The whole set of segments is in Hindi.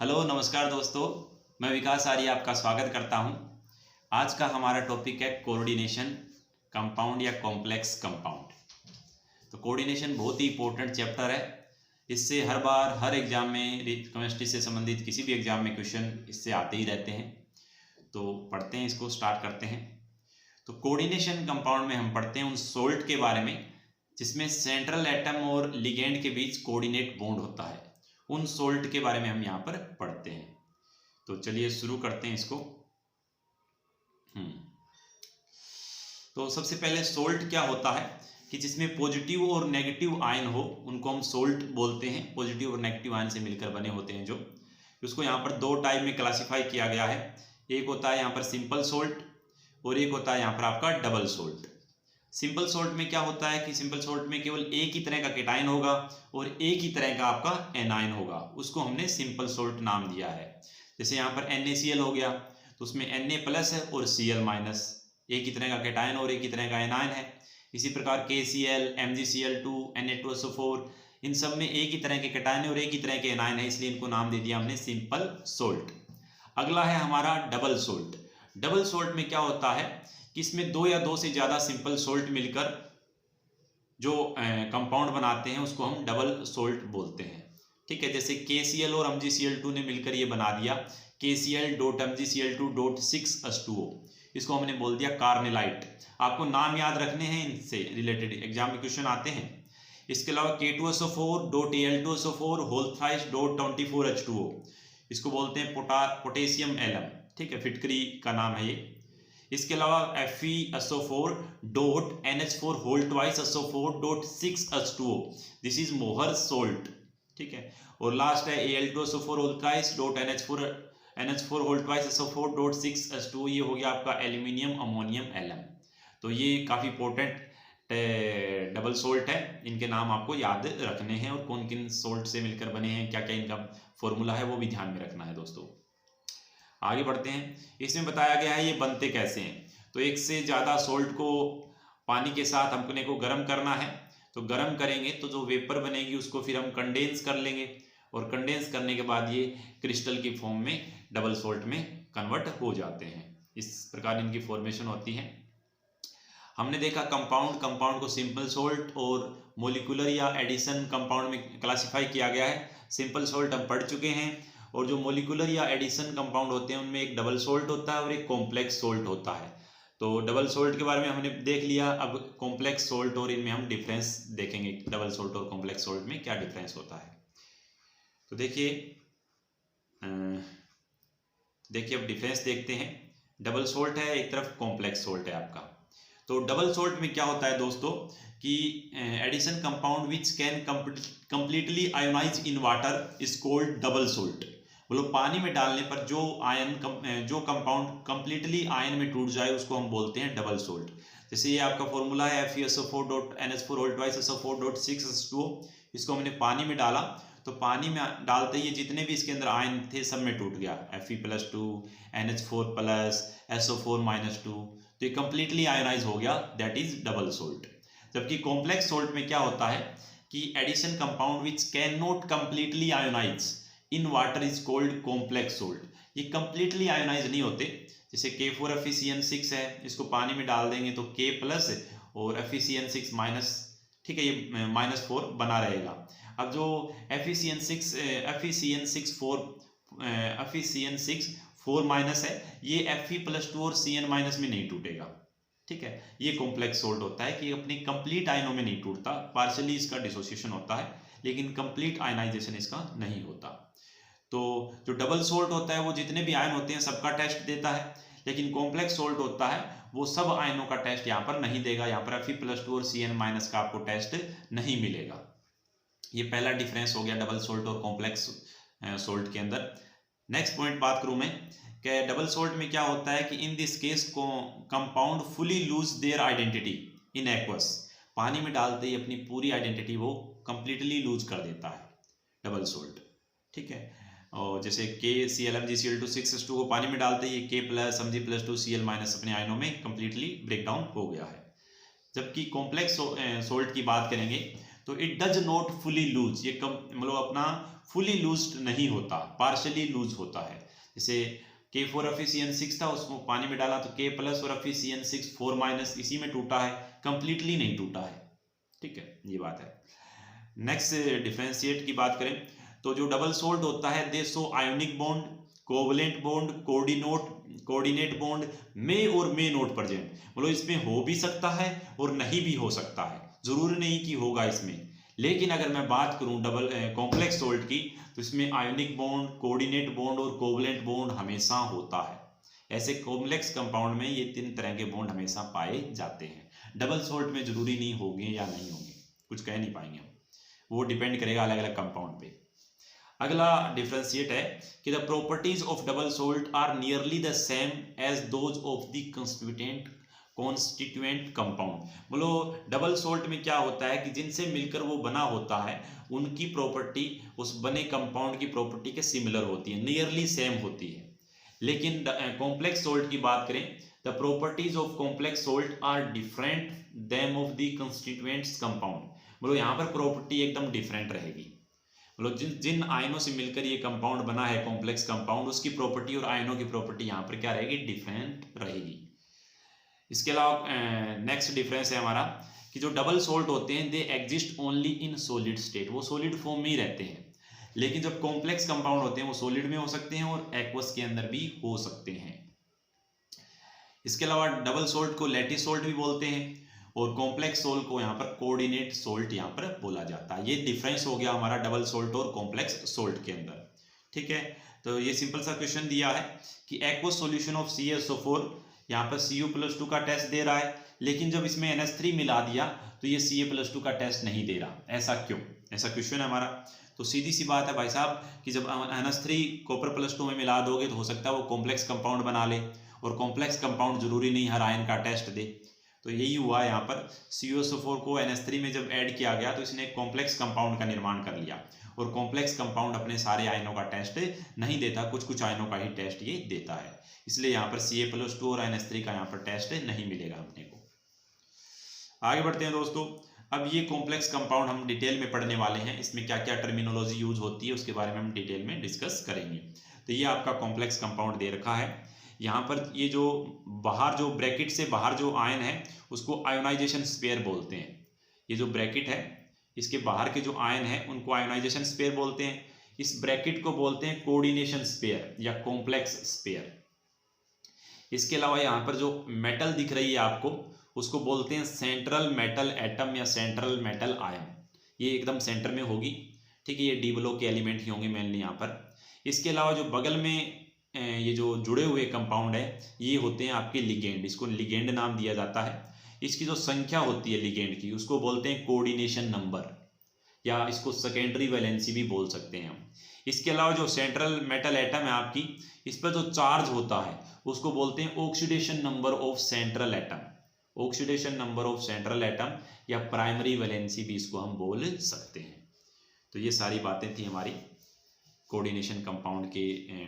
हेलो नमस्कार दोस्तों, मैं विकास आर्य आपका स्वागत करता हूं। आज का हमारा टॉपिक है कोऑर्डिनेशन कंपाउंड या कॉम्प्लेक्स कंपाउंड। तो कोऑर्डिनेशन बहुत ही इंपॉर्टेंट चैप्टर है। इससे हर बार हर एग्जाम में केमिस्ट्री से संबंधित किसी भी एग्जाम में क्वेश्चन इससे आते ही रहते हैं। तो पढ़ते हैं, इसको स्टार्ट करते हैं। तो कोऑर्डिनेशन कंपाउंड में हम पढ़ते हैं उन सोल्ट के बारे में जिसमें सेंट्रल एटम और लिगेंड के बीच कोऑर्डिनेट बॉन्ड होता है। उन सोल्ट के बारे में हम यहाँ पर पढ़ते हैं। तो चलिए शुरू करते हैं इसको। तो सबसे पहले सोल्ट क्या होता है कि जिसमें पॉजिटिव और नेगेटिव आयन हो, उनको हम सोल्ट बोलते हैं। पॉजिटिव और नेगेटिव आयन से मिलकर बने होते हैं जो उसको यहाँ पर दो टाइप में क्लासिफाई किया गया है। एक होता है यहाँ पर सिंपल सोल्ट और एक होता है यहाँ पर आपका डबल सोल्ट। सिंपल सोल्ट में क्या होता है कि सिंपल सोल्ट में केवल एक ही तरह का केटायन होगा और एक ही तरह का आपका एनायन होगा। उसको हमने सिंपल सोल्ट नाम दिया है। जैसे यहाँ पर NaCl हो गया तो उसमें Na प्लस है और Cl माइनस, एक ही तरह का केटायन और एक ही तरह का एनायन है। इसी प्रकार KCl, MgCl2, Na2SO4, इन सब में एक ही तरह के केटायन और एक ही तरह के एनायन है, इसलिए इनको नाम दे दिया हमने सिंपल सोल्ट। अगला है हमारा डबल सोल्ट। डबल सोल्ट में क्या होता है कि इसमें दो या दो से ज़्यादा सिंपल सोल्ट मिलकर जो कंपाउंड बनाते हैं उसको हम डबल सोल्ट बोलते हैं। ठीक है, जैसे KCl और MgCl2 ने मिलकर ये बना दिया KCl.MgCl2.6H2O। इसको हमने बोल दिया कार्नेलाइट। आपको नाम याद रखने हैं, इनसे रिलेटेड एग्जाम में क्वेश्चन आते हैं। इसके अलावा K2SO4.Al2SO4 होल थ्राइस .24H2O, इसको बोलते हैं पोटेशियम एलम। ठीक है, फिटकरी का नाम है ये। इसके अलावा FeSO4.NH4 whole twice SO4.6H2O, this is Mohr salt. ठीक है, और लास्ट है Al2SO4 whole twice NH4 whole twice SO4.6H2O, ये हो गया आपका एल्यूमिनियम अमोनियम एलम। तो ये काफ़ी इंपॉर्टेंट डबल सोल्ट है, इनके नाम आपको याद रखने हैं और कौन किन सोल्ट से मिलकर बने हैं, क्या क्या इनका फॉर्मूला है वो भी ध्यान में रखना है दोस्तों। आगे बढ़ते हैं। इसमें बताया गया है ये बनते कैसे हैं। तो एक से ज़्यादा सोल्ट को पानी के साथ हमने को गर्म करना है। तो गर्म करेंगे तो जो वेपर बनेगी उसको फिर हम कंडेंस कर लेंगे और कंडेंस करने के बाद ये क्रिस्टल की फॉर्म में डबल सोल्ट में कन्वर्ट हो जाते हैं। इस प्रकार इनकी फॉर्मेशन होती है। हमने देखा कंपाउंड को सिंपल सोल्ट और मोलिकुलर या एडिशन कंपाउंड में क्लासिफाई किया गया है। सिंपल सोल्ट हम पढ़ चुके हैं और जो मोलिकुलर या एडिशन कंपाउंड होते हैं उनमें एक डबल सोल्ट होता है और एक कॉम्प्लेक्स सोल्ट होता है। तो डबल सोल्ट के बारे में हमने देख लिया। अब कॉम्प्लेक्स सोल्ट और इनमें हम डिफरेंस देखेंगे, डबल सोल्ट और कॉम्प्लेक्स सोल्ट में क्या डिफरेंस होता है। तो देखिए अब डिफरेंस देखते हैं। डबल सोल्ट है एक तरफ, कॉम्प्लेक्स सोल्ट है आपका। तो डबल सोल्ट में क्या होता है दोस्तों कि addition compound which can completely ionise in water is called double salt. मतलब पानी में डालने पर जो कंपाउंड कंप्लीटली आयन में टूट जाए उसको हम बोलते हैं डबल सोल्ट। जैसे ये आपका फॉर्मूला है FeSO4.NH4 होल ट्वाइस SO4.6H2O। इसको हमने पानी में डाला तो पानी में डालते ही जितने भी इसके अंदर आयन थे सब में टूट गया, Fe+2, NH4+, SO4-2, तो ये कंप्लीटली आयोनाइज हो गया, दैट इज डबल सोल्ट। जबकि कॉम्प्लेक्स सोल्ट में क्या होता है कि addition compound which can not completely ionise in water is called complex salt. ये कंप्लीटली आयोनाइज नहीं होते। जैसे K4FeCN6 है, इसको पानी में डाल देंगे तो K प्लस और FeCN6 माइनस, ठीक है, ये -4 बना रहेगा। अब जो FeCN6 माइनस है, ये Fe+2 और Cn माइनस में नहीं टूटेगा। ठीक है, ये कॉम्प्लेक्स सोल्ट होता है कि अपनी कंप्लीट आयनों में नहीं टूटता, पार्शियली इसका डिसोसिएशन होता है लेकिन कंप्लीट आयनाइजेशन इसका नहीं होता। तो जो डबल सोल्ट होता है वो जितने भी आयन होते हैं सबका टेस्ट देता है, लेकिन कॉम्प्लेक्स सोल्ट होता है वो सब आयनों का टेस्ट यहाँ पर नहीं देगा। यहाँ पर Fe+2 और Cn माइनस का आपको टेस्ट नहीं मिलेगा। ये पहला डिफरेंस हो गया डबल सोल्ट और कॉम्प्लेक्स सोल्ट के अंदर। नेक्स्ट पॉइंट बात करूं मैं कि डबल सोल्ट में क्या होता है कि in this case compound fully lose their identity in aqueous. पानी में डालते ही अपनी पूरी आइडेंटिटी वो कंप्लीटली लूज कर देता है डबल सोल्ट। ठीक है, और जैसे KCl/MgCl2 को पानी में डालते ही K plus Mg+2 Cl minus अपने आयनों में कंप्लीटली ब्रेक डाउन हो गया है। जबकि कॉम्प्लेक्स सोल्ट की बात करेंगे तो it does not fully lose, ये मतलब अपना फुली लूज नहीं होता, पार्शली लूज होता है। जैसे K4FeCN6 था, उसको पानी में डाला तो K प्लस और FeCN6 4 माइनस इसी में टूटा है, कंप्लीटली नहीं टूटा है। ठीक है, ये बात है। नेक्स्ट डिफरेंशिएट की बात करें तो जो डबल सोल्ट होता है दे show ionic bond, covalent bond, coordinate bond में और मे नोट प्रेजेंट। मतलब इसमें हो भी सकता है और नहीं भी हो सकता है, जरूरी नहीं कि होगा इसमें। लेकिन अगर मैं बात करूं डबल कॉम्प्लेक्स सोल्ट की तो इसमें आयोनिक बॉन्ड, कोऑर्डिनेट बॉन्ड और कोवलेंट बॉन्ड हमेशा होता है। ऐसे कॉम्प्लेक्स कंपाउंड में ये 3 तरह के बॉन्ड हमेशा पाए जाते हैं। डबल सोल्ट में जरूरी नहीं होंगे या नहीं होंगे, कुछ कह नहीं पाएंगे हम, वो डिपेंड करेगा अलग अलग कंपाउंड पे। अगला डिफरेंशिएट है कि the properties of double salt are nearly the same as those of the constituent compound. बोलो डबल सोल्ट में क्या होता है कि जिनसे मिलकर वो बना होता है उनकी प्रॉपर्टी उस बने कंपाउंड की प्रॉपर्टी के सिमिलर होती है, नियरली सेम होती है। लेकिन कॉम्प्लेक्स सोल्ट की बात करें, the properties of complex salt are different them of the constituents compound. बोलो यहाँ पर प्रॉपर्टी एकदम डिफरेंट रहेगी। मतलब जिन आयनों से मिलकर ये कंपाउंड बना है कॉम्प्लेक्स कंपाउंड, उसकी प्रॉपर्टी और आयनों की प्रॉपर्टी यहाँ पर क्या रहेगी, डिफरेंट रहेगी। इसके अलावा नेक्स्ट डिफरेंस है हमारा कि जो डबल सोल्ट होते हैं they exist only in solid state, वो सॉलिड फॉर्म में ही रहते हैं। लेकिन जब कॉम्प्लेक्स कंपाउंड होते हैं वो सॉलिड में हो सकते हैं और एक्वस के अंदर भी हो सकते हैं। इसके अलावा डबल सोल्ट को लैटिस सोल्ट भी बोलते हैं और कॉम्प्लेक्स सोल्ट को यहाँ पर कोऑर्डिनेट सोल्ट यहाँ पर बोला जाता है। ये डिफरेंस हो गया हमारा डबल सोल्ट और कॉम्प्लेक्स सोल्ट के अंदर। ठीक है, तो ये सिंपल सा क्वेश्चन दिया है कि एक्वस सॉल्यूशन ऑफ CaSO4, यहाँ पर Cu+2 का टेस्ट दे रहा है, लेकिन जब इसमें NH3 मिला दिया तो ये Ca+2 का टेस्ट नहीं दे रहा, ऐसा क्यों? ऐसा क्वेश्चन है हमारा। तो सीधी सी बात है भाई साहब कि जब NH3 Copper+2 में मिला दोगे तो हो सकता है वो कॉम्प्लेक्स कंपाउंड बना ले, और कॉम्प्लेक्स कंपाउंड जरूरी नहीं हर आयन का टेस्ट दे। तो यही हुआ यहाँ पर, CuSO4 को NH3 में जब ऐड किया गया तो इसने एक कॉम्प्लेक्स कंपाउंड का निर्माण कर लिया, और कॉम्प्लेक्स कंपाउंड अपने सारे आयनों का टेस्ट नहीं देता, कुछ कुछ आयनों का ही टेस्ट ये देता है। इसलिए यहाँ पर Ca+2 और NH3 का यहाँ पर टेस्ट नहीं मिलेगा अपने को। आगे बढ़ते हैं दोस्तों। अब ये कॉम्प्लेक्स कंपाउंड हम डिटेल में पढ़ने वाले हैं, इसमें क्या क्या टर्मिनोलॉजी यूज होती है उसके बारे में हम डिटेल में डिस्कस करेंगे। तो ये आपका कॉम्प्लेक्स कंपाउंड दे रखा है। यहाँ पर ये जो बाहर जो ब्रैकेट से बाहर जो आयन है उसको आयोनाइजेशन स्पेयर बोलते हैं। ये जो ब्रैकेट है इसके बाहर के जो आयन है उनको आयोनाइजेशन स्पेयर बोलते हैं। इस ब्रैकेट को बोलते हैं कोऑर्डिनेशन स्पेयर या कॉम्प्लेक्स स्पेयर। इसके अलावा यहाँ पर जो मेटल दिख रही है आपको उसको बोलते हैं सेंट्रल मेटल एटम या सेंट्रल मेटल आयन। ये एकदम सेंटर में होगी, ठीक है, ये डी ब्लॉक के एलिमेंट ही होंगे मेनली यहाँ पर। इसके अलावा जो बगल में ये जो जुड़े हुए कंपाउंड है ये होते हैं आपके लिगेंड, इसको लिगेंड नाम दिया जाता है। इसकी जो संख्या होती है लिगेंड की उसको बोलते हैं कोऑर्डिनेशन नंबर, या इसको सेकेंडरी वैलेंसी भी बोल सकते हैं हम। इसके अलावा जो सेंट्रल मेटल एटम है आपकी, इस पर जो चार्ज होता है उसको बोलते हैं oxidation number of central atom, oxidation number of central atom, या प्राइमरी वैलेंसी भी इसको हम बोल सकते हैं। तो ये सारी बातें थी हमारी कोऑर्डिनेशन कंपाउंड के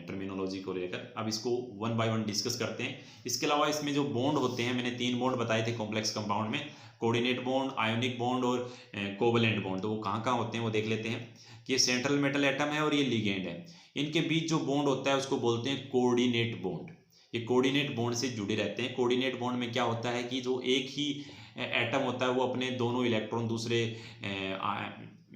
टर्मिनोलॉजी को लेकर। अब इसको वन बाय वन डिस्कस करते हैं। इसके अलावा इसमें जो बॉन्ड होते हैं, मैंने 3 बॉन्ड बताए थे कॉम्प्लेक्स कंपाउंड में, कोऑर्डिनेट बॉन्ड, आयोनिक बॉन्ड और कोवलेंट बॉन्ड। तो वो कहाँ कहाँ होते हैं वो देख लेते हैं कि ये सेंट्रल मेटल एटम है और ये लिगेंड है, इनके बीच जो बॉन्ड होता है उसको बोलते हैं कोऑर्डिनेट बॉन्ड। ये कोऑर्डिनेट बॉन्ड से जुड़े रहते हैं। कोऑर्डिनेट बॉन्ड में क्या होता है कि जो एक ही एटम होता है वो अपने दोनों इलेक्ट्रॉन दूसरे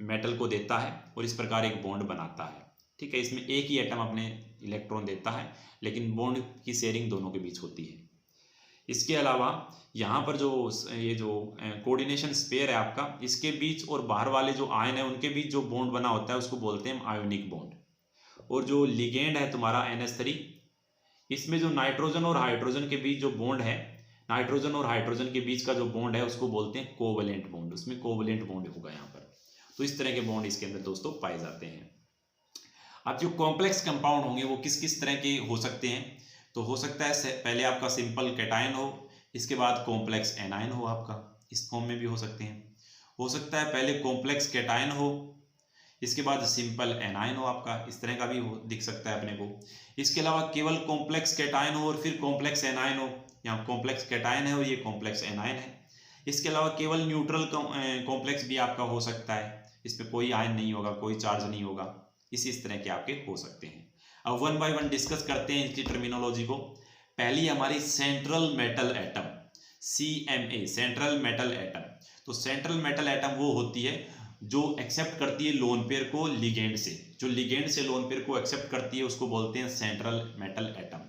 मेटल को देता है और इस प्रकार एक बॉन्ड बनाता है। ठीक है, इसमें एक ही एटम अपने इलेक्ट्रॉन देता है लेकिन बॉन्ड की शेयरिंग दोनों के बीच होती है। इसके अलावा यहाँ पर जो ये जो कोऑर्डिनेशन स्पेयर है आपका, इसके बीच और बाहर वाले जो आयन है उनके बीच जो बॉन्ड बना होता है उसको बोलते हैं आयोनिक बॉन्ड। और जो लिगेंड है तुम्हारा NH3, इसमें जो नाइट्रोजन और हाइड्रोजन के बीच जो बॉन्ड है, नाइट्रोजन और हाइड्रोजन के बीच का जो बॉन्ड है उसको बोलते हैं कोवलेंट बॉन्ड। उसमें कोवलेंट बॉन्ड होगा यहाँ पर। तो इस तरह के बॉन्ड इसके अंदर दोस्तों पाए जाते हैं। अब जो कॉम्प्लेक्स कंपाउंड होंगे वो किस किस तरह के हो सकते हैं? तो हो सकता है पहले आपका सिंपल कैटायन हो, इसके बाद कॉम्प्लेक्स एनायन हो, आपका इस फॉर्म में भी हो सकते हैं। हो सकता है पहले कॉम्प्लेक्स कैटायन हो, इसके बाद सिंपल एनायन हो, आपका इस तरह का भी दिख सकता है अपने को। इसके अलावा केवल कॉम्प्लेक्स कैटायन हो और फिर कॉम्प्लेक्स एनायन हो, यहाँ कॉम्प्लेक्स कैटायन है और ये कॉम्प्लेक्स एनायन है। इसके अलावा केवल न्यूट्रल कॉम्प्लेक्स भी आपका हो सकता है, इस पर कोई आयन नहीं होगा, कोई चार्ज नहीं होगा। इस तरह के आपके हो सकते हैं। अब वन बाय वन डिस्कस करते हैं इसकी टर्मिनोलॉजी को। पहली हमारी central metal atom, CMA, central metal atom. तो सेंट्रल मेटल एटम वो होती है जो एक्सेप्ट करती है लोन पेयर को लिगेंड से, जो लिगेंड से लोन पेयर को एक्सेप्ट करती है उसको बोलते हैं सेंट्रल मेटल एटम।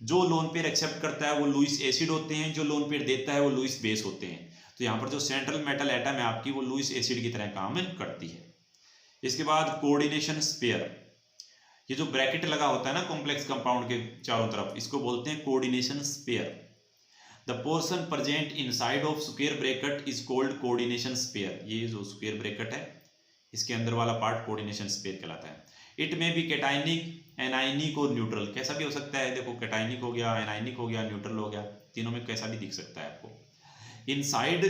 जो लोन पेयर एक्सेप्ट करता है वो लुईस एसिड होते हैं, जो लोन पेयर देता है वो लुईस बेस होते हैं। तो यहाँ पर जो सेंट्रल मेटल एटम है आपकी वो लुईस एसिड की तरह काम करती है। इसके बाद कोऑर्डिनेशन स्पेयर, ये जो ब्रैकेट लगा होता है ना कॉम्प्लेक्स कंपाउंड के चारों तरफ, इसको बोलते हैं coordination sphere. The portion present inside of square bracket is called coordination sphere. ये जो स्क्वायर ब्रैकेट है इसके अंदर वाला पार्ट कोऑर्डिनेशन स्पेयर कहलाता है। इट में भी कैटाइनिक, एनाइनिक और न्यूट्रल, कैसा भी हो सकता है। देखो कैटाइनिक हो गया, एनाइनिक हो गया, न्यूट्रल हो गया, तीनों में कैसा भी दिख सकता है आपको। Inside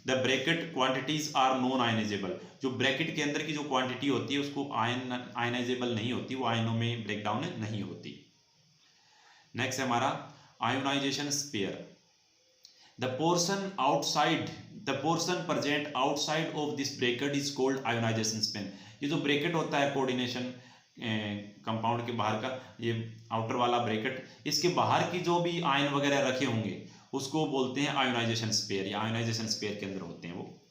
the bracket quantities are non ionisable, जो ब्रैकेट के अंदर की जो क्वांटिटी होती है उसको आयनाइजेबल नहीं होती, वो आयनों में ब्रेक डाउन नहीं होती। नेक्स्ट है हमारा ionisation sphere. The portion present outside of this bracket is called ionisation sphere. ये जो ब्रैकेट होता है कोऑर्डिनेशन कंपाउंड के बाहर का, ये आउटर वाला ब्रैकेट, इसके बाहर की जो भी आयन वगैरह रखे होंगे उसको बोलते हैं आयोनाइजेशन स्पेयर, या आयोनाइजेशन स्पेयर के अंदर होते हैं वो।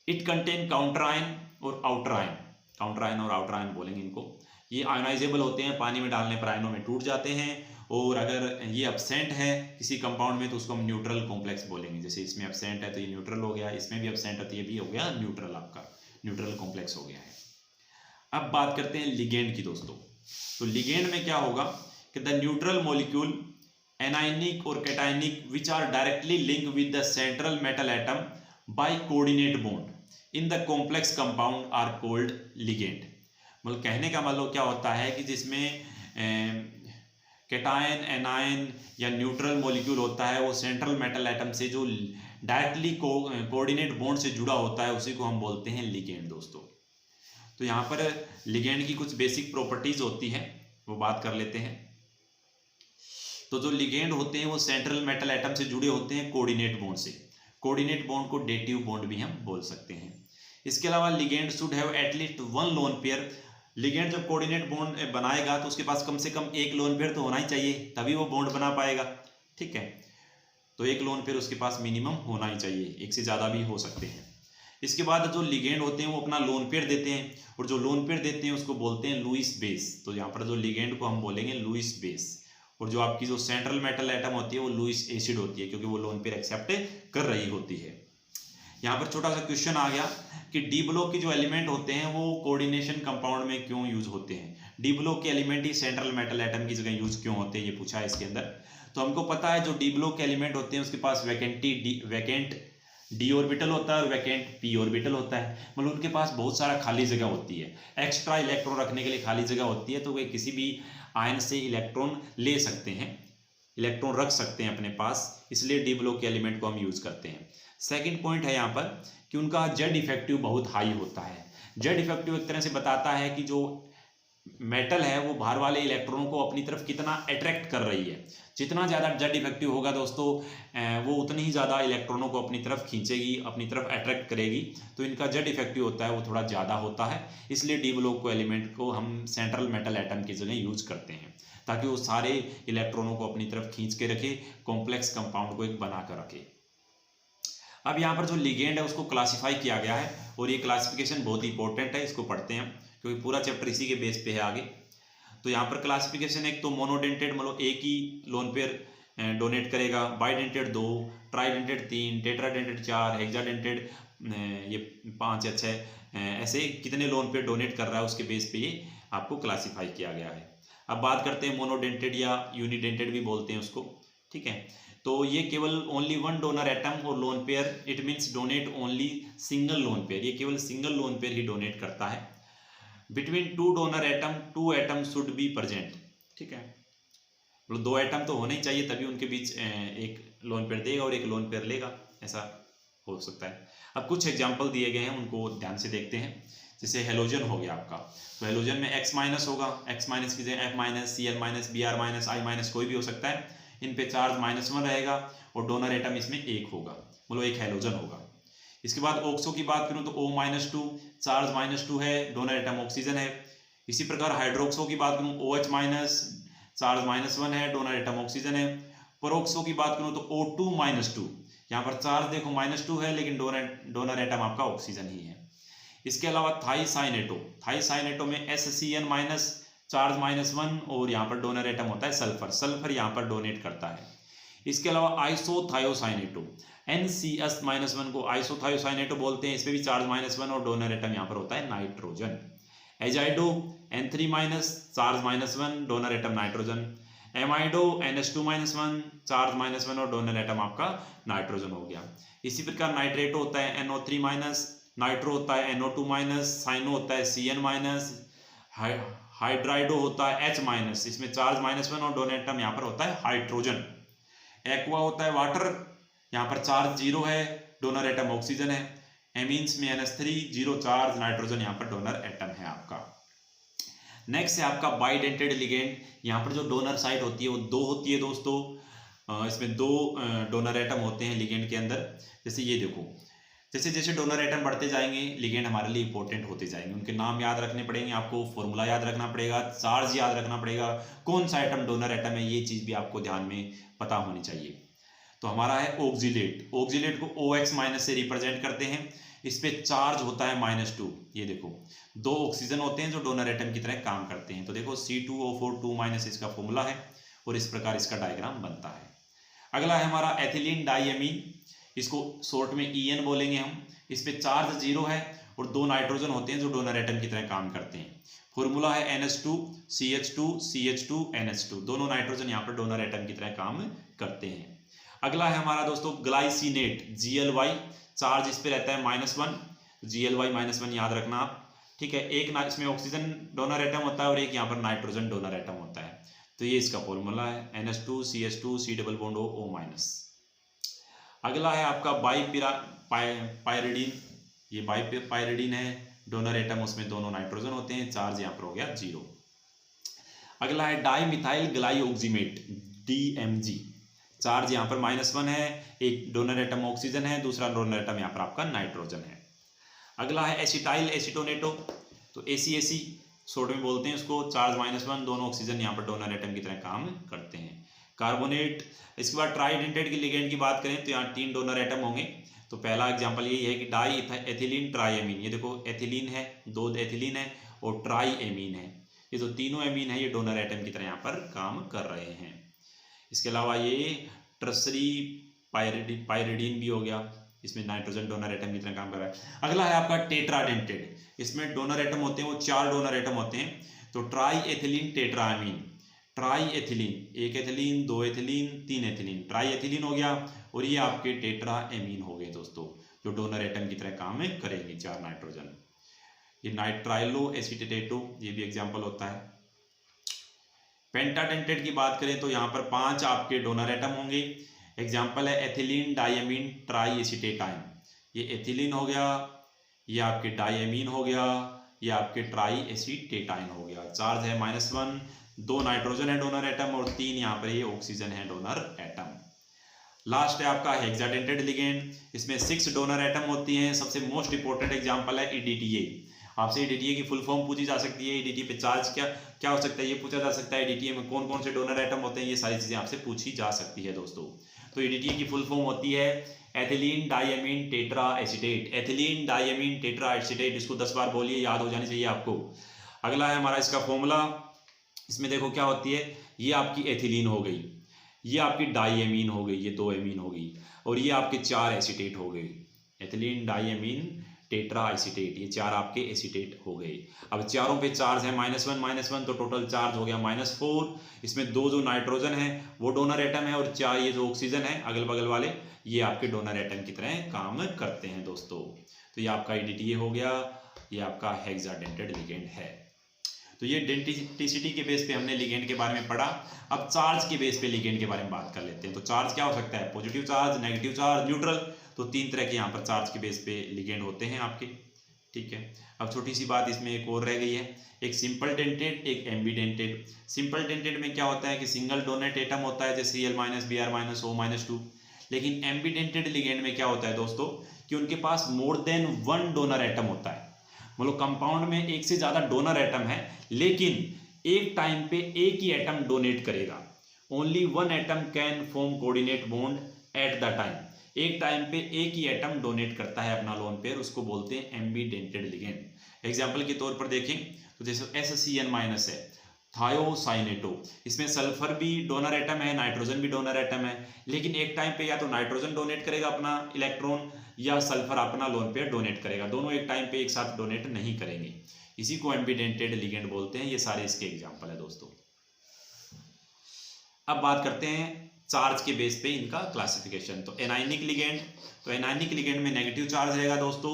इट कंटेन काउंटर आयन और आउटर आयन, काउंटर आयन और आउटर आयन बोलेंगे इनको। ये आयोनाइजेबल होते हैं, पानी में डालने पर आयनों में टूट जाते हैं। और अगर ये एब्सेंट है किसी कंपाउंड में तो उसको हम न्यूट्रल कॉम्प्लेक्स बोलेंगे। जैसे इसमें एब्सेंट है तो ये न्यूट्रल हो गया, इसमें भी एब्सेंट है तो ये भी हो गया न्यूट्रल, आपका न्यूट्रल कॉम्प्लेक्स हो गया है। अब बात करते हैं लिगेंड की दोस्तों। तो लिगेंड में क्या होगा कि द न्यूट्रल मॉलिक्यूल एनाइनिक और cationic which are directly link with the central metal atom by coordinate bond in the complex compound are called ligand. मतलब कहने का मतलब क्या होता है कि जिसमें कैटायन, एनायन या न्यूट्रल मॉलिक्यूल होता है वो सेंट्रल मेटल एटम से जो डायरेक्टली कोऑर्डिनेट बॉन्ड से जुड़ा होता है उसी को हम बोलते हैं लिगेंड दोस्तों। तो यहाँ पर लिगेंड की कुछ बेसिक प्रॉपर्टीज होती हैं, वो बात कर लेते हैं। तो जो लिगेंड होते हैं वो सेंट्रल मेटल एटम से जुड़े होते हैं कोऑर्डिनेट बॉन्ड से। कोऑर्डिनेट बॉन्ड को डेटिव बॉन्ड भी हम बोल सकते हैं। इसके अलावा ligand should have at least one lone pair. Ligand जब कोऑर्डिनेट बॉन्ड बनाएगा तो उसके पास कम से कम एक लोन पेयर तो होना ही चाहिए, तभी वो बॉन्ड बना पाएगा। ठीक है, तो एक लोन पेयर उसके पास मिनिमम होना ही चाहिए, एक से ज़्यादा भी हो सकते हैं। इसके बाद जो लिगेंड होते हैं वो अपना लोन पेयर देते हैं, और जो लोन पेयर देते हैं उसको बोलते हैं लुईस बेस। तो यहाँ पर जो लिगेंड को हम बोलेंगे लुईस बेस, और जो आपकी जो सेंट्रल मेटल एटम होती है वो लुईस एसिड होती है, क्योंकि वो लोन पेयर एक्सेप्ट कर रही होती है। यहाँ पर छोटा सा क्वेश्चन आ गया कि डी ब्लॉक के जो एलिमेंट होते हैं वो कोऑर्डिनेशन कंपाउंड में क्यों यूज होते हैं। डी ब्लॉक के एलिमेंट ही सेंट्रल मेटल एटम की जगह यूज क्यों होते हैं, ये पूछा है इसके अंदर। तो हमको पता है जो डी ब्लॉक के एलिमेंट होते हैं उसके पास वैकेंट डी ऑर्बिटल होता है और वैकेंट पी ऑर्बिटल होता है। मतलब उनके पास बहुत सारा खाली जगह होती है, एक्स्ट्रा इलेक्ट्रॉन रखने के लिए खाली जगह होती है, तो वे किसी भी आयन से इलेक्ट्रॉन ले सकते हैं, इलेक्ट्रॉन रख सकते हैं अपने पास, इसलिए डी ब्लॉक के एलिमेंट को हम यूज करते हैं। सेकंड पॉइंट है यहाँ पर कि उनका जेड इफेक्टिव बहुत हाई होता है। जेड इफेक्टिव एक तरह से बताता है कि जो मेटल है वो बाहर वाले इलेक्ट्रॉनों को अपनी तरफ कितना अट्रैक्ट कर रही है। जितना ज़्यादा जेड इफेक्टिव होगा दोस्तों वो उतनी ही ज़्यादा इलेक्ट्रॉनों को अपनी तरफ खींचेगी, अपनी तरफ अट्रैक्ट करेगी। तो इनका जेड इफेक्टिव होता है वो थोड़ा ज़्यादा होता है, इसलिए डी ब्लॉक को एलिमेंट को हम सेंट्रल मेटल एटम की जगह यूज करते हैं, ताकि वो सारे इलेक्ट्रॉनों को अपनी तरफ खींच के रखे, कॉम्प्लेक्स कंपाउंड को एक बना कर रखे। अब यहाँ पर जो लिगेंड है उसको क्लासिफाई किया गया है, और ये क्लासिफिकेशन बहुत इंपॉर्टेंट है, इसको पढ़ते हैं हम क्योंकि पूरा चैप्टर इसी के बेस पे है आगे। तो यहाँ पर क्लासिफिकेशन एक तो मोनोडेंटेड मतलब एक ही लोन पेयर डोनेट करेगा, बाइडेंटेड 2, ट्राइडेंटेड 3, टेट्राडेंटेड 4, हेक्साडेंटेड ये 5 या 6, ऐसे कितने लोन पेयर डोनेट कर रहा है उसके बेस पे ये आपको क्लासीफाई किया गया है। अब बात करते हैं मोनोडेंटेड या यूनिडेंटेड भी बोलते हैं उसको। ठीक है, तो ये केवल ओनली वन डोनर एटम और lone pair, it means donate only single lone pair, ये केवल सिंगल लोन पेयर ही डोनेट करता है। Between two donor atom two atom should be present. ठीक है, मतलब 2 एटम तो होने ही चाहिए, तभी उनके बीच एक लोन पेयर देगा और एक लोन पेयर लेगा, ऐसा हो सकता है। अब कुछ एग्जाम्पल दिए गए हैं, उनको ध्यान से देखते हैं। जैसे हेलोजन हो गया आपका, तो हेलोजन में X माइनस होगा, X माइनस की जगह F minus, Cl minus, Br minus, I minus कोई भी हो सकता है। इन पे चार्ज -1 रहेगा और डोनर एटम इसमें 1 होगा, मतलब एक हेलोजन होगा। इसके बाद ऑक्सो की बात करूं तो O-2 चार्ज -2 है, डोनर एटम ऑक्सीजन है। इसी प्रकार हाइड्रोक्सो की बात करूं OH- चार्ज -1 है, डोनर एटम ऑक्सीजन है। पेरोक्सो की बात करूं तो O2-2, यहाँ पर चार्ज देखो -2 है लेकिन डोनर एटम आपका ऑक्सीजन ही है। इसके अलावा थाइसाइनेटो में SCN- चार्ज -1 और यहाँ पर डोनर एटम होता है सल्फर यहाँ पर डोनेट करता है। इसके अलावा आइसोथायोसाइनेटो NCS-1 को आइसोथायोसाइनेटो बोलते हैं, इसमें भी चार्ज -1 और डोनर एटम यहाँ पर होता है nitrogen. Azido N3- charge -1 donor atom nitrogen. Amido NH2-1 charge -1 और डोनर एटम आपका नाइट्रोजन हो गया। इसी प्रकार नाइट्रेटो होता है NO3-, नाइट्रो होता है NO2-, साइनो होता है CN-, हाइड्राइडो होता है H-, इसमें चार्ज -1 और डोनर एटम यहाँ पर होता है हाइड्रोजन। एक्वा होता है वाटर, यहाँ पर चार्ज 0 है, डोनर एटम ऑक्सीजन है। एमीन्स में NH3 0 चार्ज, नाइट्रोजन यहाँ पर डोनर एटम है आपका। नेक्स्ट है आपका बाइडेंटेड लिगेंड। यहाँ पर जो डोनर साइट होती है वो 2 होती है दोस्तों, इसमें 2 डोनर एटम होते हैं लिगेंड के अंदर। जैसे ये देखो, जैसे जैसे डोनर एटम बढ़ते जाएंगे लिगेंड हमारे लिए इंपॉर्टेंट होते जाएंगे, उनके नाम याद रखने पड़ेंगे आपको, फॉर्मूला याद रखना पड़ेगा, चार्ज याद रखना पड़ेगा, कौन सा एटम डोनर एटम है, ये चीज़ भी आपको ध्यान में पता होनी चाहिए। तो हमारा है ऑक्जिलेट को OX- से रिप्रेजेंट करते हैं। इस पे चार्ज होता है -2। ये देखो 2 ऑक्सीजन होते हैं जो डोनर एटम की तरह काम करते हैं। तो देखो C2O4 2- इसका फॉर्मूला है और इस प्रकार इसका डायग्राम बनता है। अगला है हमारा एथिलीन डाइएमीन, इसको शॉर्ट में EN बोलेंगे हम। इस पे चार्ज 0 है और 2 नाइट्रोजन होते हैं जो डोनर एटम की तरह काम करते हैं। फॉर्मूला है NH2 CH2 CH2 NH2, दोनों नाइट्रोजन यहाँ पर डोनर एटम की तरह काम करते हैं। अगला है हमारा दोस्तों ग्लाइसिनेट GLY, चार्ज इस पे रहता है -1, GLY -1 याद रखना आप, ठीक है। एक इसमें ऑक्सीजन डोनर एटम होता है और एक यहाँ पर नाइट्रोजन डोनर एटम होता है। तो ये इसका फॉर्मूला है NH2 CH2 C+O-। अगला है आपका पायरिडीन, ये पायरिडीन है, डोनर एटम उसमें दोनों नाइट्रोजन होते हैं, चार्ज यहाँ पर हो गया 0। अगला है डाइमिथाइल ग्लाइऑक्सीमेट DMG, चार्ज यहाँ पर -1 है, एक डोनर एटम ऑक्सीजन है, दूसरा डोनर एटम यहाँ पर आपका नाइट्रोजन है। अगला है एसिटाइल एसीटोनेटो, तो ACAC शॉर्ट में बोलते हैं उसको, चार्ज -1, दोनों ऑक्सीजन यहाँ पर डोनर एटम की तरह काम करते हैं। कार्बोनेट, इसके बाद ट्राइडेंटेड की लिगेंड की बात करें तो यहाँ 3 डोनर एटम होंगे। तो पहला एग्जांपल यही है कि डाई एथिलीन ट्राइएमीन, ये देखो एथिलीन है, 2 एथिलीन है और ट्राइएमीन है, ये जो तीनों एमीन है ये डोनर एटम की तरह यहाँ पर काम कर रहे हैं। इसके अलावा ये टर्सरी पायरिडीन भी हो गया, इसमें नाइट्रोजन डोनर एटम की तरह काम कर रहा है। अगला है आपका टेट्राडेंटेड, इसमें डोनर एटम होते हैं वो 4 डोनर एटम होते हैं। तो try ethylene tetraammine, try ethylene, 1 ethylene 2 ethylene 3 ethylene, try ethylene हो गया और ये आपके टेट्राएमीन हो गए दोस्तों, जो डोनर एटम की तरह काम करेंगे 4 नाइट्रोजन। ये नाइट्राइलो एसीटेटो, ये भी एग्जाम्पल होता है। पेंटाडेंटेड की बात करें तो यहाँ पर 5 आपके डोनर एटम होंगे। एग्जाम्पल है एथिलीन डाइएमीन ट्राई एसीटेटाइन, ये एथिलीन हो गया, ये आपके डाइएमीन हो गया, ये आपके ट्राई एसीटेटाइन हो गया। चार्ज है -1, 2 नाइट्रोजन है डोनर एटम और 3 यहाँ पर ये ऑक्सीजन है डोनर एटम। लास्ट है आपका हेक्साडेंटेड लिगेंड, इसमें 6 डोनर एटम होती हैं। सबसे मोस्ट इंपॉर्टेंट एग्जाम्पल है EDTA, आपसे EDTA की फुल फॉर्म पूछी जा सकती है, EDTA पे चार्ज क्या हो सकता है ये पूछा जा सकता है, EDTA में कौन कौन से डोनर एटम होते हैं, ये सारी चीज़ें आपसे पूछी जा सकती है दोस्तों। तो EDTA की फुल फॉर्म होती है ethylene diamine tetra acetate, ethylene diamine tetra acetate, इसको 10 बार बोलिए, याद हो जानी चाहिए आपको। अगला है हमारा इसका फॉर्मूला, इसमें देखो क्या होती है, ये आपकी एथिलीन हो गई, ये आपकी डाइएमीन हो गई, ये 2 एमीन हो गई और ये आपके 4 एसीटेट हो गए, एथिलीन डाइएमीन टेट्रा एसीटेट, ये 4 आपके एसीटेट हो गए। अब चारों पे चार्ज है -1 तो टोटल चार्ज हो गया -4। इसमें 2 जो नाइट्रोजन है वो डोनर एटम है और 4 ये जो ऑक्सीजन है अगल बगल वाले, ये आपके डोनर एटम की तरह काम करते हैं दोस्तों। तो ये आपका EDTA हो गया, ये आपका हेक्साडेंटेड लिगेंड है। तो ये डेंटिसिटी के बेस पे हमने लिगेंड के बारे में पढ़ा। अब चार्ज के बेस पे लिगेंड के बारे में बात कर लेते हैं। तो चार्ज क्या हो सकता है, positive charge, negative charge, neutral. तो 3 तरह के यहाँ पर चार्ज के बेस पे लिगेंड होते हैं आपके, ठीक है। अब छोटी सी बात इसमें एक और रह गई है, एक सिंपल डेंटेड, एक एम्बीडेंटेड। सिंपल डेंटेड में क्या होता है कि सिंगल डोनेट एटम होता है जैसे Cl-, Br-, O-2। लेकिन एम्बीडेंटेड लिगेंड में क्या होता है दोस्तों कि उनके पास more than one donor atom होता है। मतलब कंपाउंड में एक से ज़्यादा डोनर एटम है, लेकिन एक टाइम पे एक ही एटम डोनेट करेगा। Only one atom can form coordinate bond at the time. एक टाइम पे एक ही एटम डोनेट करता है अपना लोन पेयर, उसको बोलते हैं एम्बीडेंटेड लिगेंड। एग्जाम्पल के तौर पर देखें तो जैसे SCN- है, थायोसाइनेटो, इसमें सल्फर भी डोनर एटम है, नाइट्रोजन भी डोनर एटम है, लेकिन एक टाइम पे या तो नाइट्रोजन डोनेट करेगा अपना इलेक्ट्रॉन या सल्फर अपना लोन पेयर डोनेट करेगा, दोनों एक टाइम पे एक साथ डोनेट नहीं करेंगे। इसी को एम्बीडेंटेड लिगेंड बोलते हैं। ये सारे इसके एग्जाम्पल है दोस्तों। अब बात करते हैं चार्ज के बेस पे इनका क्लासिफिकेशन। तो एनायनिक लिगेंड, तो एनायनिक लिगेंड में नेगेटिव चार्ज रहेगा दोस्तों,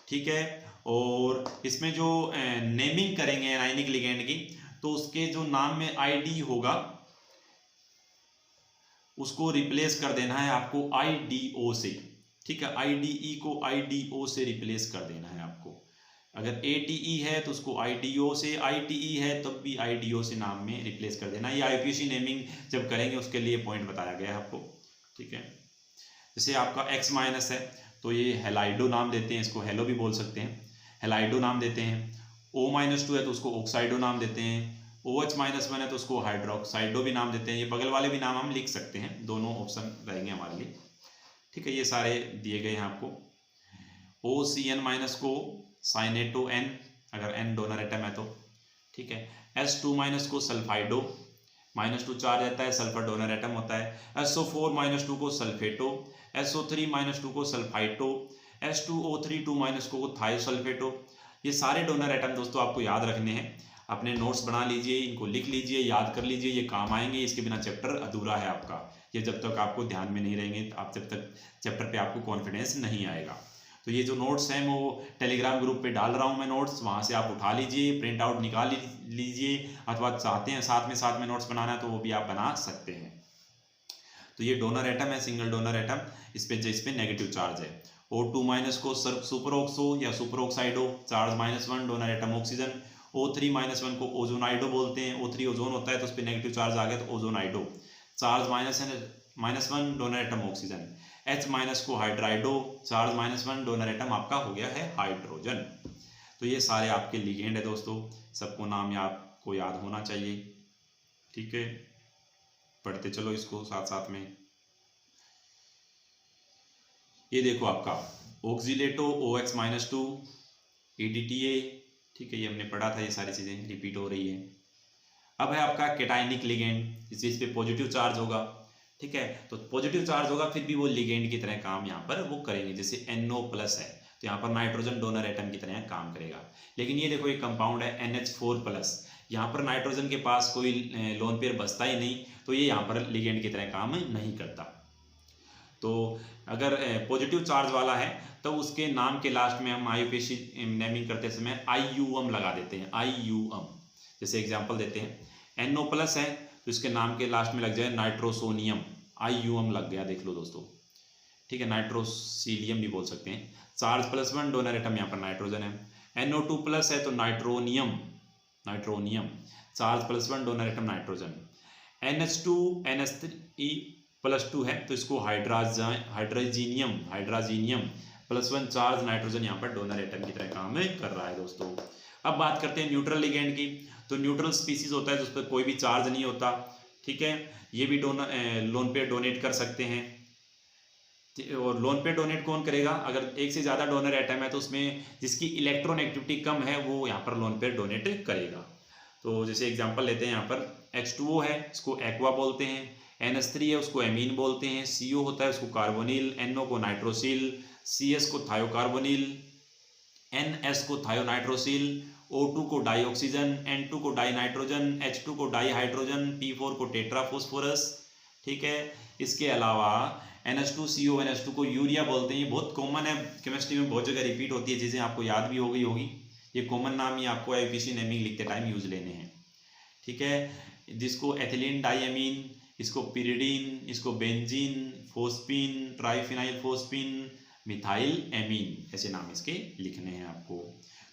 ठीक है। और इसमें जो नेमिंग करेंगे एनायनिक लिगेंड की, तो उसके जो नाम में ID होगा उसको रिप्लेस कर देना है आपको IDO से, ठीक है। IDE को IDO से रिप्लेस कर देना है आपको। अगर ATE है तो उसको IDO से, ITE है तब भी IDO से नाम में रिप्लेस कर देना। ये IUPAC नेमिंग जब करेंगे उसके लिए पॉइंट बताया गया है आपको, ठीक है। जैसे आपका X- है तो ये हेलाइडो नाम देते हैं, इसको हेलो भी बोल सकते हैं, हेलाइडो नाम देते हैं। O-2 है तो उसको ऑक्साइडो नाम देते हैं। OH-1 है तो उसको हाइड्रोक्साइडो भी नाम देते हैं। ये बगल वाले भी नाम हम लिख सकते हैं, दोनों ऑप्शन रहेंगे हमारे लिए, ठीक है। ये सारे दिए गए हैं आपको। OCN- को साइनेटो N, अगर N डोनर एटम है तो, ठीक है। S2- को सल्फाइडो, -2 चार्ज रहता है, सल्फर डोनर एटम होता है। SO4- को सल्फेटो, SO3- को सल्फाइटो, S2O3- को थायोसल्फेटो। ये सारे डोनर एटम दोस्तों आपको याद रखने हैं, अपने नोट्स बना लीजिए, इनको लिख लीजिए, याद कर लीजिए, ये काम आएंगे। इसके बिना चैप्टर अधूरा है आपका। ये जब तक आपको ध्यान में नहीं रहेंगे, आप जब तक चैप्टर पे आपको कॉन्फिडेंस नहीं आएगा। तो ये जो नोट्स हैं वो टेलीग्राम ग्रुप पे डाल रहा हूँ मैं नोट्स, वहाँ से आप उठा लीजिए, प्रिंट आउट निकाल लीजिए, अथवा चाहते हैं साथ में नोट्स बनाना तो वो भी आप बना सकते हैं। तो ये डोनर एटम है, सिंगल डोनर एटम, इस पे नेगेटिव चार्ज है। O2- को सुपर ऑक्सो या super oxido, charge -1, donor atom oxygen. O3- को ओजोनाइडो बोलते हैं, O3 ओजोन होता है तो उस पर नेगेटिव चार्ज आ गया तो ozonido, charge -1, donor atom oxygen. H- को हाइड्राइडो, चार्ज -1, डोनर एटम आपका हो गया है हाइड्रोजन। तो ये सारे आपके लिगेंड है दोस्तों, सबको नाम आपको याद होना चाहिए, ठीक है। पढ़ते चलो इसको साथ साथ में। ये देखो आपका ऑक्सीलेटो OX-2, EDTA, ठीक है, ये हमने पढ़ा था, ये सारी चीज़ें रिपीट हो रही है। अब है आपका कैटायनिक लिगेंड, इस चीज़ पे पॉजिटिव चार्ज होगा, ठीक है। तो पॉजिटिव चार्ज होगा फिर भी वो लिगेंड की तरह काम यहाँ पर वो करेंगे। जैसे NO+ है तो यहाँ पर नाइट्रोजन डोनर एटम की तरह काम करेगा। लेकिन ये देखो एक कंपाउंड है NH4+, यहाँ पर नाइट्रोजन के पास कोई लोन पेयर बचता ही नहीं, तो ये यहाँ पर लिगेंड की तरह काम नहीं करता। तो अगर पॉजिटिव चार्ज वाला है तो उसके नाम के लास्ट में हम IUPAC नेमिंग करते समय IUM लगा देते हैं, IUM। जैसे एग्जांपल देते हैं, NO+ है तो इसके नाम के लास्ट में लग जाए नाइट्रोसोनियम, IUM लग गया, देख लो दोस्तों, ठीक है। नाइट्रोसीलियम भी बोल सकते हैं। चार्ज +1, डोनर एटम यहाँ पर नाइट्रोजन है। NO2+ है तो nitronium, charge +1, donor atom nitrogen. NH2 NH3+2 है तो इसको हाइड्राजीनियम, +1 चार्ज नाइट्रोजन यहाँ पर डोनर एटम की तरह काम कर रहा है दोस्तों। अब बात करते हैं न्यूट्रल लिगेंड की। तो न्यूट्रल स्पीसीज होता है जिस पर कोई भी चार्ज नहीं होता, ठीक है। ये भी लोन पे डोनेट कर सकते हैं। और लोन पे डोनेट कौन करेगा? अगर एक से ज़्यादा डोनर एटम है तो उसमें जिसकी इलेक्ट्रॉन एक्टिविटी कम है वो यहाँ पर लोन पे डोनेट करेगा। तो जैसे एग्जांपल लेते हैं, यहाँ पर H2O है, इसको एक्वा बोलते हैं। NH3 है, उसको एमीन बोलते हैं। CO होता है, उसको कार्बोनिल। NO को नाइट्रोसिल, CS को थायोकार्बोनिल, NS को थायोनाइट्रोसिल, O2 को डाईऑक्सीजन, N2 को डाई नाइट्रोजन, H2 को डाई हाइड्रोजन, P4 को टेट्राफॉस्फोरस, ठीक है। इसके अलावा NH2CO NH2 को यूरिया बोलते हैं। ये बहुत कॉमन है, केमिस्ट्री में बहुत जगह रिपीट होती है चीज़ें, आपको याद भी हो गई होगी। ये कॉमन नाम ही आपको IUPAC नेमिंग लिखते टाइम यूज लेने हैं, ठीक है। जिसको एथिलीन डाईएमीन, इसको पिरिडीन, इसको benzene, phosphine, triphenyl phosphine, methyl amine, ऐसे नाम इसके लिखने हैं आपको।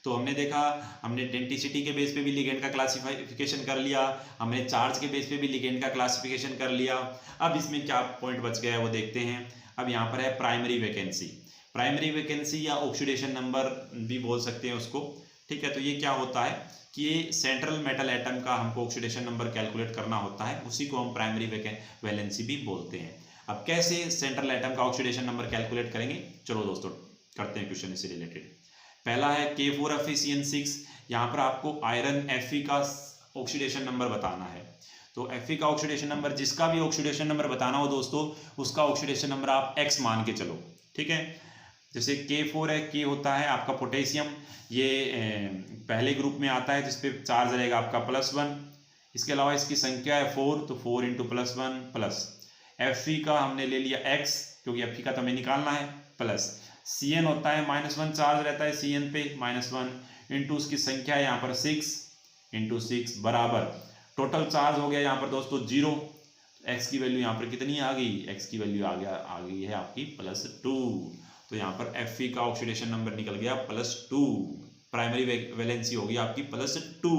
तो हमने देखा, हमने डेंटिसिटी के बेस पे भी लिगेंड का क्लासिफिकेशन कर लिया, हमने चार्ज के बेस पे भी लिगेंड का क्लासिफिकेशन कर लिया। अब इसमें क्या पॉइंट बच गया है वो देखते हैं। अब यहाँ पर है प्राइमरी वैकेंसी। प्राइमरी वैकेंसी या ऑक्सीडेशन नंबर भी बोल सकते हैं उसको, ठीक है। तो ये क्या होता है कि ये सेंट्रल मेटल एटम का हमको ऑक्सीडेशन नंबर कैलकुलेट करना होता है, उसी को हम प्राइमरी वैलेंसी भी बोलते हैं। अब कैसे सेंट्रल एटम का ऑक्सीडेशन नंबर कैलकुलेट करेंगे, चलो दोस्तों करते हैं क्वेश्चन इससे रिलेटेड। पहला है K4FeCN6, यहाँ पर आपको आयरन Fe का ऑक्सीडेशन नंबर बताना है। तो Fe का ऑक्सीडेशन नंबर, जिसका भी ऑक्सीडेशन नंबर बताना हो दोस्तों, उसका ऑक्सीडेशन नंबर आप X मान के चलो, ठीक है। जैसे K4 है, K होता है आपका पोटेशियम, ये पहले ग्रुप में आता है जिसपे चार्ज रहेगा आपका +1। इसके अलावा इसकी संख्या है 4, तो 4 × +1 प्लस Fe का हमने ले लिया X, क्योंकि Fe का तो हमें निकालना है, प्लस Cn होता है -1 चार्ज रहता है Cn पे, -1 इंटू उसकी संख्या है यहाँ पर 6 × 6 बराबर टोटल चार्ज हो गया यहाँ पर दोस्तों 0। X की वैल्यू यहाँ पर कितनी आ गई, X की वैल्यू आ गई है आपकी +2। तो यहाँ पर Fe का ऑक्सीडेशन नंबर निकल गया +2, प्राइमरी वैलेंसी होगी आपकी +2।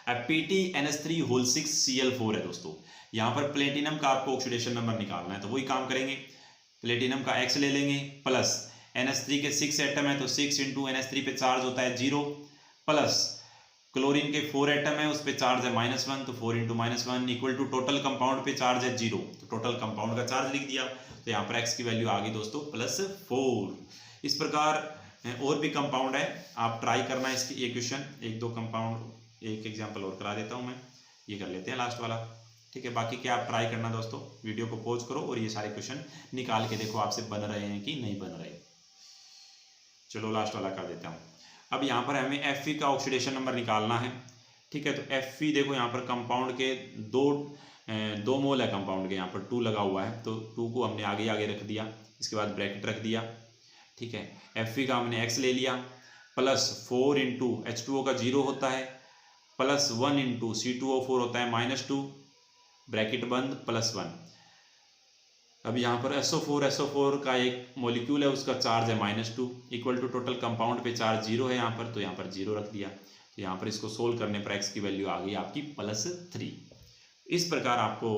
अब PtNH3 6Cl4 है दोस्तों, यहाँ पर प्लेटिनम का आपको ऑक्सीडेशन नंबर निकालना है, तो वही काम करेंगे। प्लेटिनम का X ले लेंगे, प्लस NH3 के 6 एटम है तो 6 × NH3 पे चार्ज होता है 0, प्लस क्लोरीन के 4 एटम है उस पे चार्ज है -1, तो 4 × -1 इक्वल टू टोटल कंपाउंड पे चार्ज है 0, तो टोटल कंपाउंड का चार्ज लिख दिया। तो यहाँ पर X की वैल्यू आ गई दोस्तों +4। इस प्रकार और भी कंपाउंड है, आप ट्राई करना इसकी, ये क्वेश्चन 1-2 कंपाउंड, एक एग्जाम्पल और करा देता हूँ मैं, ये कर लेते हैं लास्ट वाला, ठीक है। बाकी क्या आप ट्राई करना दोस्तों, वीडियो को पॉज करो और ये सारे क्वेश्चन निकाल के देखो आपसे बन रहे हैं कि नहीं बन रहे। चलो लास्ट वाला कर देता हूँ। अब यहाँ पर हमें Fe का ऑक्सीडेशन नंबर निकालना है, ठीक है। तो Fe देखो यहाँ पर कंपाउंड के दो मोल है कंपाउंड के, यहाँ पर 2 लगा हुआ है, तो 2 को हमने आगे आगे रख दिया, इसके बाद ब्रैकेट रख दिया, ठीक है। Fe का हमने X ले लिया, प्लस 4 × H2O का 0 होता है, प्लस 1 × C2O4 होता है -2, ब्रैकेट बंद, +1। अब यहाँ पर SO4 का एक मॉलिक्यूल है, उसका चार्ज है -2 इक्वल टू टोटल कंपाउंड पे चार्ज 0 है यहाँ पर, तो यहाँ पर 0 रख दिया। तो यहाँ पर इसको सोल्व करने पर X की वैल्यू आ गई आपकी +3। इस प्रकार आपको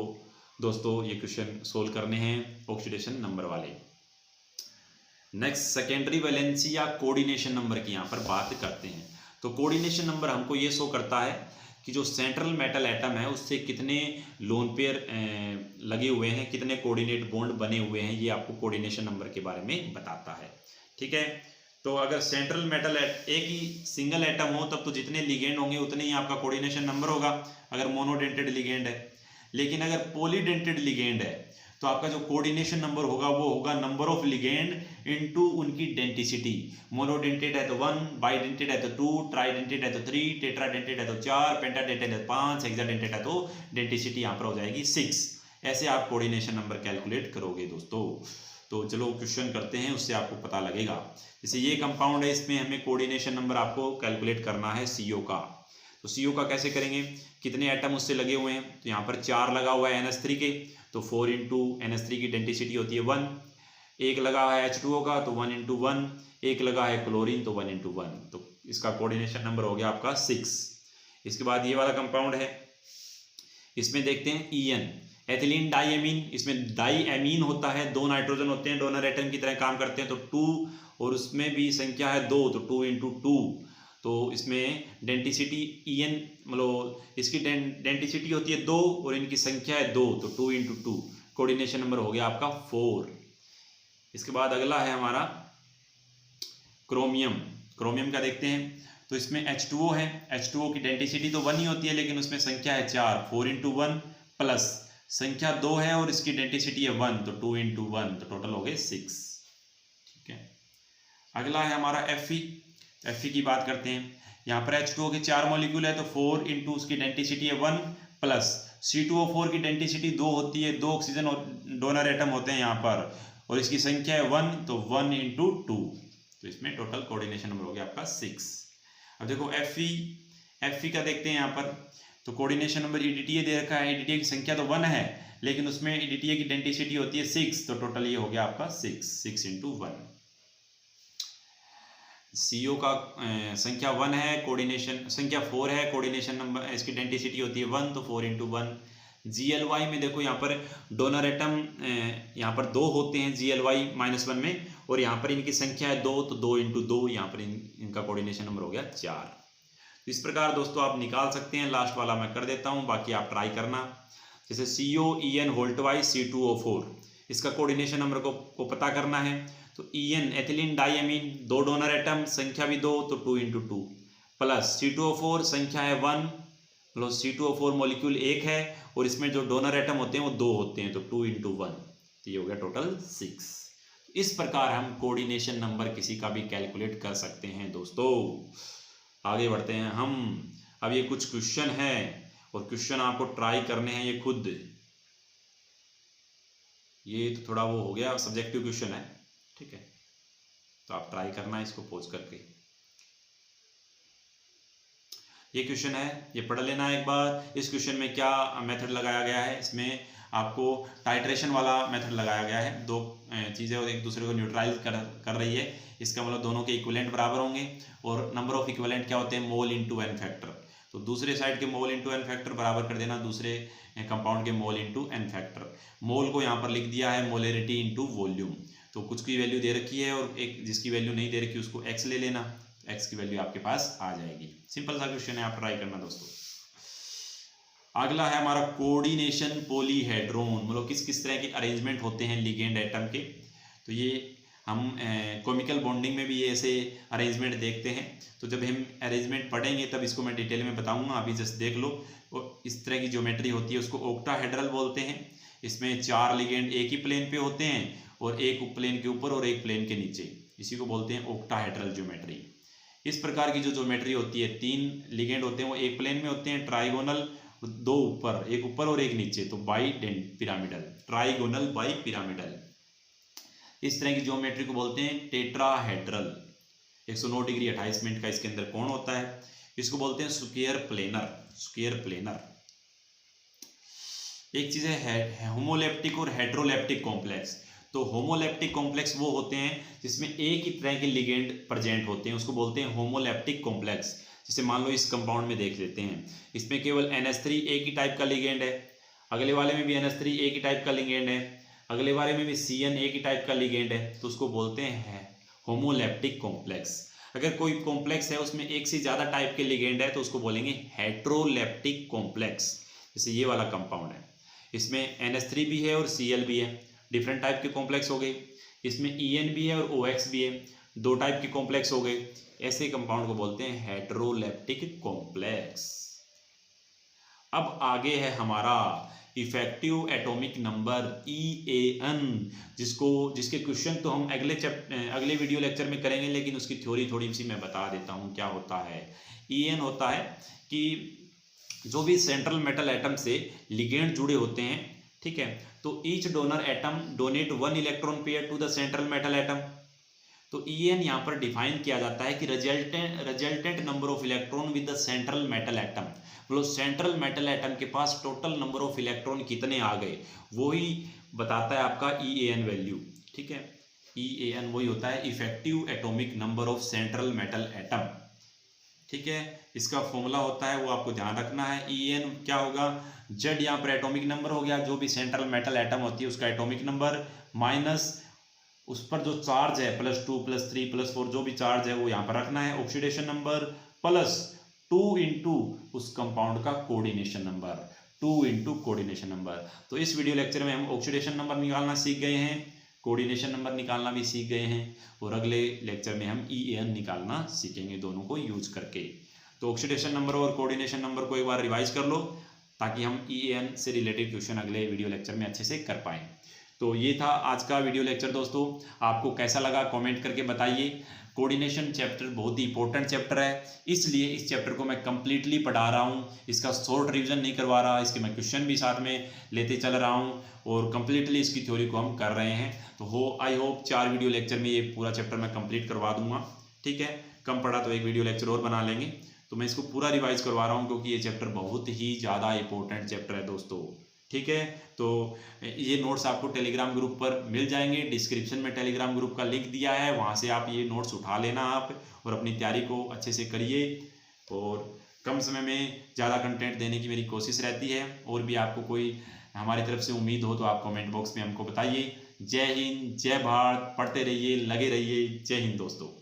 दोस्तों ये क्वेश्चन सोल्व करने हैं ऑक्सीडेशन नंबर वाले। नेक्स्ट सेकेंडरी वैलेंसी या कोऑर्डिनेशन नंबर की यहाँ पर बात करते हैं। तो कोऑर्डिनेशन नंबर हमको ये शो करता है कि जो सेंट्रल मेटल एटम है उससे कितने लोन पेयर लगे हुए हैं, कितने कोऑर्डिनेट बॉन्ड बने हुए हैं, ये आपको कोऑर्डिनेशन नंबर के बारे में बताता है, ठीक है। तो अगर सेंट्रल मेटल एक ही सिंगल एटम हो तब तो जितने लिगेंड होंगे उतने ही आपका कोऑर्डिनेशन नंबर होगा, अगर मोनोडेंटेड लिगेंड है। लेकिन अगर पॉलीडेंटेड लिगेंड है तो आपका जो कोऑर्डिनेशन नंबर होगा वो होगा नंबर ऑफ लिगेंड इनटू उनकी डेंटिसिटी। मोनोडेंटेड है तो 1, बाइडेंटेड है तो 2, ट्राइडेंटेड है तो 3, टेट्राडेंटेड है तो 4, पेंटाडेंटेड है तो 5, हेक्साडेंटेड है तो डेंटिसिटी यहाँ पर हो जाएगी 6। ऐसे आप कोऑर्डिनेशन नंबर कैलकुलेट करोगे दोस्तों। तो चलो क्वेश्चन करते हैं, उससे आपको पता लगेगा। जैसे ये कंपाउंड है, इसमें हमें कोऑर्डिनेशन नंबर आपको कैलकुलेट करना है CO का। तो CO का कैसे करेंगे, कितने एटम उससे लगे हुए हैं, तो यहाँ पर 4 लगा हुआ है NH3 के, तो 4 × NH3 की डेंसिटी होती है 1। एक लगा है H2O का तो 1 × 1, एक लगा है क्लोरीन तो 1 × 1, तो इसका कोऑर्डिनेशन नंबर हो गया आपका 6। इसके बाद ये वाला कंपाउंड है, इसमें देखते हैं EN एथिलीन डाईएमीन, इसमें डाईएमीन होता है, 2 नाइट्रोजन होते हैं, डोनर एटम की तरह काम करते हैं, तो 2 और उसमें भी संख्या है 2, तो 2 × 2, तो इसमें डेंटिसिटी EN मतलब इसकी डेंटिसिटी होती है 2 और इनकी संख्या है 2, तो 2 × 2, कोऑर्डिनेशन नंबर हो गया आपका 4। इसके बाद अगला है हमारा क्रोमियम। क्रोमियम का देखते हैं, तो इसमें H2O है, H2O की डेंटिसिटी तो 1 ही होती है लेकिन उसमें संख्या है 4, 4 × 1 प्लस संख्या 2 है और इसकी डेंटिसिटी है 1, तो 2 × 1, तो टोटल हो गए 6, ठीक है। अगला है हमारा Fe की बात करते हैं। यहाँ पर H2O के 4 मॉलिक्यूल है, तो 4 × उसकी डेंटिसिटी है 1 प्लस C2O4 की डेंटिसिटी 2 होती है, 2 ऑक्सीजन और डोनर एटम होते हैं यहाँ पर, और इसकी संख्या है 1, तो 1 × 2, तो इसमें टोटल कोऑर्डिनेशन नंबर हो गया आपका 6। अब देखो Fe का देखते हैं यहाँ पर, तो कोऑर्डिनेशन नंबर EDTA दे रखा है, EDTA की संख्या तो 1 है लेकिन उसमें EDTA की डेंटिसिटी होती है 6, तो टोटल ये हो गया आपका 6 × 1। CO का संख्या 1 है, कोऑर्डिनेशन संख्या 4 है, कोऑर्डिनेशन नंबर इसकी डेंटिसिटी होती है 1, तो 4 × 1। GLY में देखो यहाँ पर डोनर एटम यहाँ पर 2 होते हैं GLY-1 में, और यहाँ पर इनकी संख्या है 2, तो 2 × 2 यहाँ पर इनका कोऑर्डिनेशन नंबर हो गया 4। इस प्रकार दोस्तों आप निकाल सकते हैं। लास्ट वाला मैं कर देता हूँ, बाकी आप ट्राई करना। जैसे COEN होल्टवाइज C2O4, इसका कोऑर्डिनेशन नंबर को पता करना है। तो EN एथिलीन डाइअमीन 2 डोनर एटम, संख्या भी 2, तो 2 × 2 प्लस C2O4 संख्या है 1 प्लस C2O4 मॉलिक्यूल 1 है, और इसमें जो डोनर एटम होते हैं वो 2 होते हैं, तो 2 × 1, तो ये हो गया टोटल 6। इस प्रकार हम कोऑर्डिनेशन नंबर किसी का भी कैलकुलेट कर सकते हैं दोस्तों। आगे बढ़ते हैं हम। अब ये कुछ क्वेश्चन है, और क्वेश्चन आपको ट्राई करने हैं ये खुद। ये तो थोड़ा वो हो गया, सब्जेक्टिव क्वेश्चन है, ठीक है, तो आप ट्राई करना इसको पोज करके। ये क्वेश्चन है, ये पढ़ लेना एक बार। इस क्वेश्चन में क्या मेथड लगाया गया है, इसमें आपको टाइट्रेशन वाला मेथड लगाया गया है। 2 चीज़ें और एक दूसरे को न्यूट्रलाइज कर रही है, इसका मतलब दोनों के इक्विवेलेंट बराबर होंगे। और नंबर ऑफ इक्विवेलेंट क्या होते हैं, मोल इंटू एन फैक्टर। तो दूसरे साइड के मोल इंटू एन फैक्टर बराबर कर देना दूसरे कंपाउंड के मोल इंटू एन फैक्टर। मोल को यहाँ पर लिख दिया है मोलेरिटी इंटू वॉल्यूम। तो कुछ की वैल्यू दे रखी है और एक जिसकी वैल्यू नहीं दे रखी उसको एक्स ले लेना, एक्स की वैल्यू आपके पास आ जाएगी। सिंपल सा क्वेश्चन है, आप ट्राई करना दोस्तों। अगला है हमारा कोऑर्डिनेशन पॉलीहेड्रोन, मतलब किस किस तरह के अरेंजमेंट होते हैं लिगेंड एटम के। तो ये हम केमिकल बॉन्डिंग में भी ये ऐसे अरेंजमेंट देखते हैं। तो जब हम अरेंजमेंट पढ़ेंगे तब इसको मैं डिटेल में बताऊंगा, अभी जस्ट देख लो। और इस तरह की ज्योमेट्री होती है, उसको ऑक्टाहेड्रल बोलते हैं। इसमें 4 लिगेंड एक ही प्लेन पे होते हैं, और एक प्लेन के ऊपर और एक प्लेन के नीचे, इसी को बोलते हैं ऑक्टाहेड्रल ज्योमेट्री। इस प्रकार की जो ज्योमेट्री होती है, 3 लिगेंड होते हैं वो एक प्लेन में होते हैं, ट्राइगोनल, 2 ऊपर, एक ऊपर और एक नीचे, तो bi pyramidal, trigonal bi pyramidal. इस तरह की ज्योमेट्री को बोलते हैं टेट्राहेड्रल। 109 डिग्री 28 मिनट का इसके अंदर कोण होता है, इसको बोलते हैं स्क्वायर प्लेनर, स्क्वायर प्लेनर। एक चीज है होमोलेप्टिक और हेट्रोलेप्टिक कॉम्प्लेक्स। तो होमोलेप्टिक कॉम्प्लेक्स वो होते हैं जिसमें एक ही तरह के लिगेंड प्रेजेंट होते हैं, उसको बोलते हैं होमोलेप्टिक कॉम्प्लेक्स। जैसे मान लो इस कंपाउंड में देख लेते हैं, इसमें केवल NH3 एक ही टाइप का लिगेंड है, अगले वाले में भी NH3 एक ही टाइप का लिगेंड है, अगले वाले में भी CN एक ही टाइप का लिगेंड है, तो उसको बोलते हैं होमोलेप्टिक कॉम्प्लेक्स। अगर कोई कॉम्प्लेक्स है उसमें एक से ज़्यादा टाइप के लिगेंड है तो उसको बोलेंगे हेट्रोलेप्टिक कॉम्प्लेक्स। जैसे ये वाला कंपाउंड है, इसमें NH3 भी है और Cl भी है, डिफरेंट टाइप के कॉम्प्लेक्स हो गए। इसमें EN भी है और OX भी है, 2 टाइप के कॉम्प्लेक्स हो गए। ऐसे कंपाउंड को बोलते हैं हेट्रोलेप्टिक कॉम्प्लेक्स। अब आगे है हमारा इफेक्टिव एटॉमिक नंबर EAN, जिसके क्वेश्चन तो हम अगले वीडियो लेक्चर में करेंगे, लेकिन उसकी थ्योरी थोड़ी सी मैं बता देता हूँ क्या होता है। EAN होता है कि जो भी सेंट्रल मेटल एटम से लिगेंड जुड़े होते हैं, ठीक है, तो each donor atom donate 1 electron pair to the central metal atom. तो EN यहाँ पर डिफाइन किया जाता है कि resultant number of electron with the central metal atom, मतलब सेंट्रल मेटल एटम के पास टोटल नंबर ऑफ इलेक्ट्रॉन कितने आ गए, वो ही बताता है आपका EAN वैल्यू, ठीक है। EAN वही होता है effective atomic number of central metal atom, ठीक है। इसका फॉर्मूला होता है वो आपको ध्यान रखना है। EAN क्या होगा, Z यहाँ पर एटॉमिक नंबर हो गया, जो भी सेंट्रल मेटल एटम होती है उसका एटॉमिक नंबर, माइनस उस पर जो चार्ज है +2 +3 +4 जो भी चार्ज है वो यहाँ पर रखना है, ऑक्सीडेशन नंबर, प्लस 2 × उस कंपाउंड का कोऑर्डिनेशन नंबर, 2 × कोऑर्डिनेशन नंबर। तो इस वीडियो लेक्चर में हम ऑक्सीडेशन नंबर निकालना सीख गए हैं, कोऑर्डिनेशन नंबर निकालना भी सीख गए हैं, और अगले लेक्चर में हम EAN निकालना सीखेंगे दोनों को यूज करके। तो ऑक्सीडेशन नंबर और कोऑर्डिनेशन नंबर को एक बार रिवाइज कर लो, ताकि हम EAN से रिलेटेड क्वेश्चन अगले वीडियो लेक्चर में अच्छे से कर पाएँ। तो ये था आज का वीडियो लेक्चर दोस्तों, आपको कैसा लगा कमेंट करके बताइए। कोऑर्डिनेशन चैप्टर बहुत ही इंपॉर्टेंट चैप्टर है, इसलिए इस चैप्टर को मैं कंप्लीटली पढ़ा रहा हूँ, इसका शॉर्ट रिवीजन नहीं करवा रहा, इसके मैं क्वेश्चन भी साथ में लेते चल रहा हूँ, और कंप्लीटली इसकी थ्योरी को हम कर रहे हैं। तो आई होप 4 वीडियो लेक्चर में ये पूरा चैप्टर मैं कंप्लीट करवा दूंगा, ठीक है। कम पड़ा तो एक वीडियो लेक्चर और बना लेंगे। तो मैं इसको पूरा रिवाइज करवा रहा हूँ क्योंकि ये चैप्टर बहुत ही ज़्यादा इंपॉर्टेंट चैप्टर है दोस्तों, ठीक है। तो ये नोट्स आपको टेलीग्राम ग्रुप पर मिल जाएंगे, डिस्क्रिप्शन में टेलीग्राम ग्रुप का लिंक दिया है, वहाँ से आप ये नोट्स उठा लेना आप, और अपनी तैयारी को अच्छे से करिए। और कम समय में ज़्यादा कंटेंट देने की मेरी कोशिश रहती है। और भी आपको कोई हमारी तरफ से उम्मीद हो तो आप कमेंट बॉक्स में हमको बताइए। जय हिंद, जय भारत, पढ़ते रहिए, लगे रहिए। जय हिंद दोस्तों।